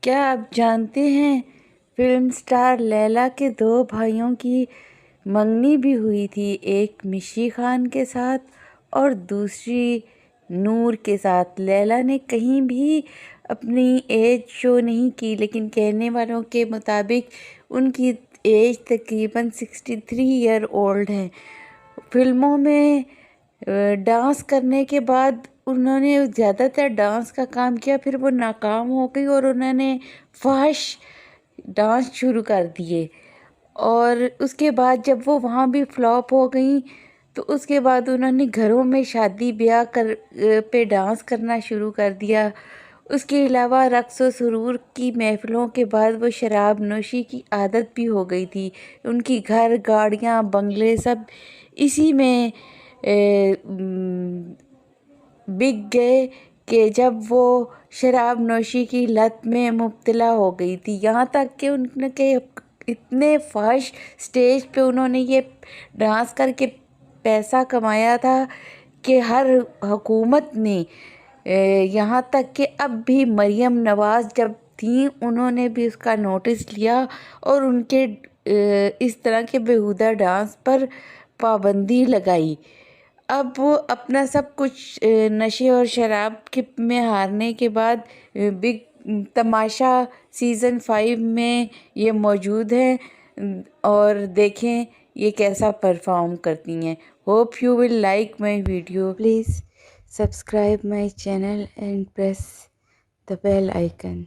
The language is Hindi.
क्या आप जानते हैं फिल्म स्टार लैला के दो भाइयों की मंगनी भी हुई थी, एक मिशी खान के साथ और दूसरी नूर के साथ। लैला ने कहीं भी अपनी एज शो नहीं की, लेकिन कहने वालों के मुताबिक उनकी एज तकरीबन 63 ईयर ओल्ड है। फिल्मों में डांस करने के बाद उन्होंने ज़्यादातर डांस का काम किया, फिर वो नाकाम हो गई और उन्होंने फहश डांस शुरू कर दिए। और उसके बाद जब वो वहाँ भी फ्लॉप हो गई तो उसके बाद उन्होंने घरों में शादी ब्याह पे डांस करना शुरू कर दिया। उसके अलावा रक़्स व सुरूर की महफ़िलों के बाद वो शराब नोशी की आदत भी हो गई थी। उनकी घर गाड़ियाँ बंगले सब इसी में बिक गए कि जब वो शराब नोशी की लत में मुब्तला हो गई थी। यहाँ तक कि उनके इतने फहश स्टेज पे उन्होंने ये डांस करके पैसा कमाया था कि हर हुकूमत ने यहाँ तक कि अब भी मरियम नवाज़ जब थी उन्होंने भी उसका नोटिस लिया और उनके इस तरह के बेहुदा डांस पर पाबंदी लगाई। अब वो अपना सब कुछ नशे और शराब के में हारने के बाद बिग तमाशा सीज़न 5 में ये मौजूद हैं और देखें ये कैसा परफॉर्म करती हैं। Hope you will like my video. Please subscribe my channel and press the bell icon.